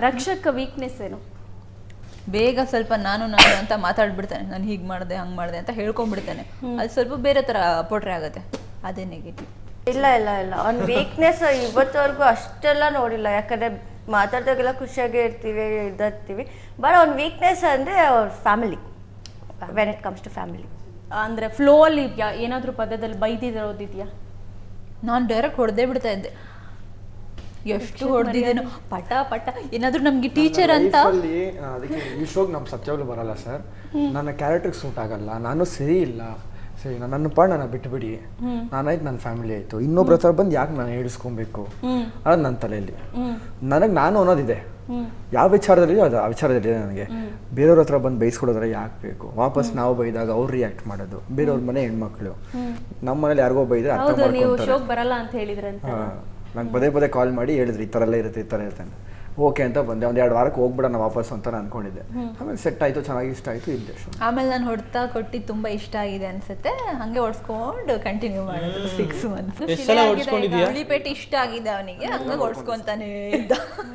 ರಕ್ಷಕ ವೀಕ್ನೆಸ್ ಏನು? ಬೇಗ ಸ್ವಲ್ಪ ನಾನು ಅಂತ ಮಾತಾಡ್ಬಿಡ್ತಾನೆ, ನಾನು ಹೀಗೆ ಮಾಡಿದೆ ಹಂಗೆ ಮಾಡಿದೆ ಅಂತ ಹೇಳ್ಕೊಂಡ್ಬಿಡ್ತಾನೆ. ಅದು ಸ್ವಲ್ಪ ಬೇರೆ ಥರ ಪೋಟ್ರೆ ಆಗುತ್ತೆ, ಅದೇ ನೆಗೆಟಿವ್. ಇಲ್ಲ ಇಲ್ಲ ಇಲ್ಲ, ಅವ್ನ ವೀಕ್ನೆಸ್ ಇವತ್ತವರೆಗೂ ಅಷ್ಟೆಲ್ಲ ನೋಡಿಲ್ಲ. ಯಾಕಂದರೆ ಮಾತಾಡ್ದಾಗೆಲ್ಲ ಖುಷಿಯಾಗೇ ಇರ್ತೀವಿ. ಬಟ್ ಅವ್ನ ವೀಕ್ನೆಸ್ ಅಂದರೆ ಅವ್ರ family, when it comes to family. ಅಂದರೆ ಫ್ಲೋ ಅಲ್ಲಿ ಇದೆಯಾ, ಏನಾದರೂ ಪದದಲ್ಲಿ ಬೈದಿರೋದಿದೆಯಾ? ನಾನು ಡೈರೆಕ್ಟ್ ಹೊಡೆದೇ ಬಿಡ್ತಾ ಇದ್ದೆ, ಎಷ್ಟು ಹೊಡೆದಿದ್ದೇನೋ ಪಟ ಪಟ. ಏನಾದರೂ ನಮಗೆ ಟೀಚರ್ ಅಂತ ಅದಕ್ಕೆ ಈ ಶೋಗೆ ನಮ್ಮ ಸತ್ಯವಾಗ್ಲೂ ಬರಲ್ಲ ಸರ್. ನನ್ನ ಕ್ಯಾರೆಕ್ಟರ್ಗೆ ಸೂಟ್ ಆಗಲ್ಲ, ನಾನು ಸರಿ ಇಲ್ಲ, ಸರಿ ನನ್ನ ಪಾಡ್ ನನ್ನ ಬಿಟ್ಟುಬಿಡಿ, ನಾನಾಯ್ತು ನನ್ನ ಫ್ಯಾಮಿಲಿ ಆಯಿತು, ಇನ್ನೊಬ್ರ ಹತ್ರ ಬಂದು ಯಾಕೆ ನಾನು ಹೇಳಿಸ್ಕೊಬೇಕು ಅದು ನನ್ನ ತಲೆಯಲ್ಲಿ. ನಾನು ಅನ್ನೋದಿದೆ, ಯಾವ ವಿಚಾರದಲ್ಲಿ ಅದು ಆ ವಿಚಾರದಲ್ಲಿ ನನಗೆ. ಬೇರೆಯವ್ರ ಹತ್ರ ಬಂದು ಬೈಸ್ಕೊಡೋದ್ರೆ ಯಾಕೆ ಬೇಕು? ವಾಪಸ್ ನಾವು ಬೈದಾಗ ಅವ್ರು ರಿಯಾಕ್ಟ್ ಮಾಡೋದು, ಬೇರೆಯವ್ರ ಮನೆ ಹೆಣ್ಮಕ್ಳು, ನಮ್ಮ ಮನೇಲಿ ಯಾರಿಗೋ ಬೈದ್ರೆ ಅರ್ಥ ಮಾಡ್ಕೊಂತಾರೆ. ಬರಲ್ಲ ಅಂತ ಹೇಳಿದ್ರಂತ ನಂಗೆ ಪದೇ ಕಾಲ್ ಮಾಡಿ ಹೇಳಿದ್ರು ಈ ಥರ ಎಲ್ಲ ಇರುತ್ತೆ, ಈ ಥರ ಇರ್ತಾನೆ. ಓಕೆ ಅಂತ ಬಂದೆ, ಒಂದು 2 ವಾರಕ್ಕೆ ಹೋಗ್ಬಿಡೋಣ ವಾಪಸ್ ಅಂತ ನಾನು ಅನ್ಕೊಂಡಿದ್ದೆ. ಆಮೇಲೆ ಸೆಟ್ ಆಯಿತು, ಚೆನ್ನಾಗಿ ಇಷ್ಟ ಆಯಿತು, ಇದ್ದೆ. ಆಮೇಲೆ ನಾನು ಹೊಡ್ತಾ ಕೊಟ್ಟು ತುಂಬ ಇಷ್ಟ ಆಗಿದೆ ಅನ್ಸುತ್ತೆ, ಹಾಗೆ ಹೊಡ್ಸ್ಕೊಂಡು ಕಂಟಿನ್ಯೂ ಮಾಡಿದ್ರು 6 months. ಉಳಿಪೇಟೆ ಇಷ್ಟ ಆಗಿದೆ ಅವನಿಗೆ, ಹಂಗಾಗಿ ಹೊಡ್ಸ್ಕೊಂತಾನೆ ಇದ್ದ.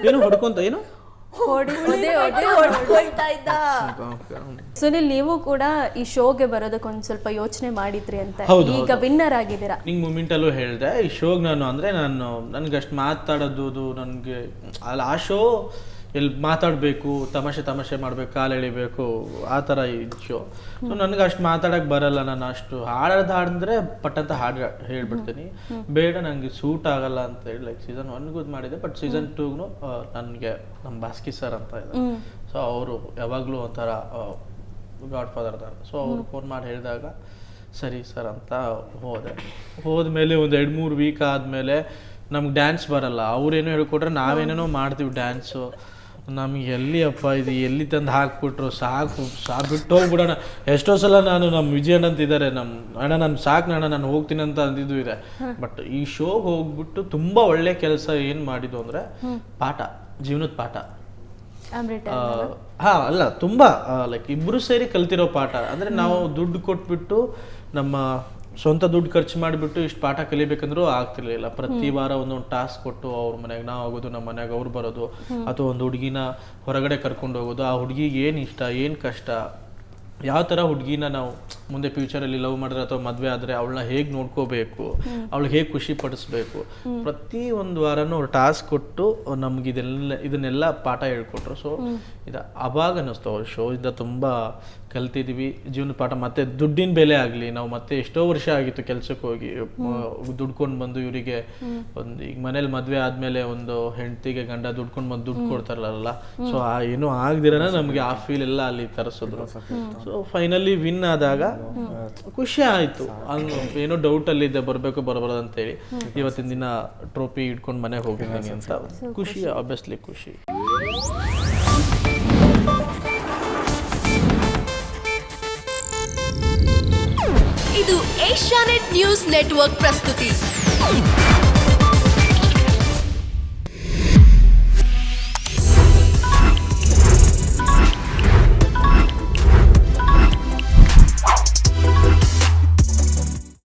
ಏನು ಹೊಡ್ಕೊಂತ ಏನು ಹೊಡ್ಕೊಳ್ತಾ ಇದ್ದ. ಸುನಿಲ್, ನೀವು ಕೂಡ ಈ ಶೋಗೆ ಬರೋದಕ್ಕೆ ಒಂದು ಸ್ವಲ್ಪ ಯೋಚನೆ ಮಾಡಿದ್ರಿ ಅಂತ, ಈಗ ವಿನ್ನರ್ ಆಗಿದ್ದೀರಾ. ನಿಂಗೆ ಮೂಮೆಂಟಲ್ಲೂ ಹೇಳಿದೆ, ಈ ಶೋಗೆ ನನಗೆ ಅಷ್ಟು ಮಾತಾಡೋದು ನನಗೆ ಅಲ್ಲ, ಆ ಶೋ ಎಲ್ಲಿ ಮಾತಾಡಬೇಕು, ತಮಾಷೆ ಮಾಡಬೇಕು, ಕಾಲು ಎಳಿಬೇಕು, ಆ ಥರ ಈ ಶೋ. ಸೊ ನನಗೆ ಅಷ್ಟು ಮಾತಾಡೋಕ್ಕೆ ಬರಲ್ಲ, ನಾನು ಅಷ್ಟು ಹಾಡಿದ್ರೆ ಪಟ್ಟಂತ ಹಾಡು ಹೇಳ್ಬಿಡ್ತೀನಿ. ಬೇಡ ನನಗೆ ಸೂಟ್ ಆಗಲ್ಲ ಅಂತ ಹೇಳಿ ಲೈಕ್ ಸೀಸನ್ 1ಗೂ ಮಾಡಿದೆ, ಬಟ್ ಸೀಸನ್ 2ಗೂ ನನಗೆ ನಮ್ಮ ಬಾಸ್ಕಿ ಸರ್ ಅಂತ ಇದೆ. ಸೊ ಅವರು ಯಾವಾಗಲೂ ಒಂಥರ ಗಾಡ್ ಫಾದರ್ ಥರ. ಸೊ ಅವರು ಫೋನ್ ಮಾಡಿ ಹೇಳಿದಾಗ ಸರಿ ಸರ್ ಅಂತ ಹೋದ್ಮೇಲೆ ಒಂದು 2-3 ವೀಕ್ ಆದಮೇಲೆ ನಮ್ಗೆ ಡ್ಯಾನ್ಸ್ ಬರಲ್ಲ, ಅವ್ರೇನೋ ಹೇಳ್ಕೊಟ್ರೆ ನಾವೇನೇನೋ ಮಾಡ್ತೀವಿ ಡ್ಯಾನ್ಸು. ನಮ್ಗೆ ಎಲ್ಲಿ ಅಪ್ಪ ಇದು ಎಲ್ಲಿ ತಂದು ಹಾಕ್ಬಿಟ್ರು, ಸಾಕು ಬಿಟ್ಟು ಹೋಗ್ಬಿಡೋಣ. ಎಷ್ಟೋ ಸಲ ನಾನು ನಮ್ಮ ವಿಜಯಣ್ಣ ಅಂತ ಇದ್ದಾರೆ, ನಾನು ಸಾಕು ನಾನು ಹೋಗ್ತೀನಿ ಅಂತ ಅಂದಿದ್ದು ಇದೆ. ಬಟ್ ಈ ಶೋಗೆ ಹೋಗ್ಬಿಟ್ಟು ತುಂಬ ಒಳ್ಳೆ ಕೆಲಸ ಏನು ಮಾಡಿದ್ದು ಅಂದರೆ ಪಾಠ, ಜೀವನದ ಪಾಠ. ಅಲ್ಲ, ತುಂಬ ಲೈಕ್ ಇಬ್ಬರು ಸೇರಿ ಕಲ್ತಿರೋ ಪಾಠ. ಅಂದರೆ ನಾವು ದುಡ್ಡು ಕೊಟ್ಬಿಟ್ಟು ನಮ್ಮ ಸ್ವಂತ ದುಡ್ಡು ಖರ್ಚು ಮಾಡಿಬಿಟ್ಟು ಇಷ್ಟು ಪಾಠ ಕಲಿಬೇಕಂದ್ರೂ ಆಗ್ತಿರ್ಲಿಲ್ಲ. ಪ್ರತಿ ವಾರ ಒಂದೊಂದು ಟಾಸ್ಕ್ ಕೊಟ್ಟು ಅವ್ರ ಮನೆಗೆ ನಾವು ಹೋಗೋದು, ನಮ್ಮ ಮನೆಯಾಗ ಅವ್ರು ಬರೋದು, ಅಥವಾ ಒಂದು ಹುಡುಗಿನ ಹೊರಗಡೆ ಕರ್ಕೊಂಡು ಹೋಗೋದು, ಆ ಹುಡುಗಿಗೆ ಏನು ಇಷ್ಟ, ಏನು ಕಷ್ಟ, ಯಾವ ಥರ ಹುಡುಗಿನ ನಾವು ಮುಂದೆ ಫ್ಯೂಚರಲ್ಲಿ ಲವ್ ಮಾಡಿದ್ರೆ ಅಥವಾ ಮದುವೆ ಆದರೆ ಅವಳನ್ನ ಹೇಗೆ ನೋಡ್ಕೋಬೇಕು, ಅವಳಿಗೆ ಹೇಗೆ ಖುಷಿ ಪಡಿಸ್ಬೇಕು, ಪ್ರತಿ ಒಂದು ವಾರನೂ ಅವ್ರು ಟಾಸ್ಕ್ ಕೊಟ್ಟು ನಮ್ಗೆ ಇದನ್ನೆಲ್ಲ ಪಾಠ ಹೇಳ್ಕೊಟ್ರು. ಸೊ ಅವಾಗ ಅನ್ನಿಸ್ತು ಅವ್ರ ಶೋ ಇಂದ ತುಂಬ ಕಲ್ತಿದ್ದೀವಿ ಜೀವನ ಪಾಠ. ಮತ್ತೆ ದುಡ್ಡಿನ ಬೆಲೆ ಆಗಲಿ, ನಾವು ಮತ್ತೆ ಎಷ್ಟೋ ವರ್ಷ ಆಗಿತ್ತು ಕೆಲ್ಸಕ್ಕೆ ಹೋಗಿ ದುಡ್ಕೊಂಡು ಬಂದು ಇವರಿಗೆ ಒಂದು ಈಗ ಮನೇಲಿ ಮದುವೆ ಆದಮೇಲೆ ಒಂದು ಹೆಂಡತಿಗೆ ಗಂಡ ದುಡ್ಕೊಂಡು ಬಂದು ದುಡ್ಡು ಕೊಡ್ತಾರಲ್ಲ, ಸೊ ಏನೂ ಆಗದಿರೋಣ ನಮಗೆ ಆ ಫೀಲ್ ಎಲ್ಲ ಅಲ್ಲಿ ತರಿಸಿದ್ರು. ಸೊ ಫೈನಲಿ ವಿನ್ ಆದಾಗ ಖುಷಿ ಆಯಿತು. ಏನೋ ಡೌಟಲ್ಲಿದ್ದೆ ಬರಬೇಕು ಬರಬಾರ್ದು ಅಂತೇಳಿ, ಇವತ್ತಿನ ದಿನ ಟ್ರೋಫಿ ಇಟ್ಕೊಂಡು ಮನೆಗೆ ಹೋಗಿದ್ದೀನಿ ಅಂತ ಖುಷಿ, ಆಬ್ವಿಯಸ್ಲಿ ಖುಷಿ. ಇದು ಏಷ್ಯಾನೆಟ್ ನ್ಯೂಸ್ ನೆಟ್ವರ್ಕ್ ಪ್ರಸ್ತುತಿ.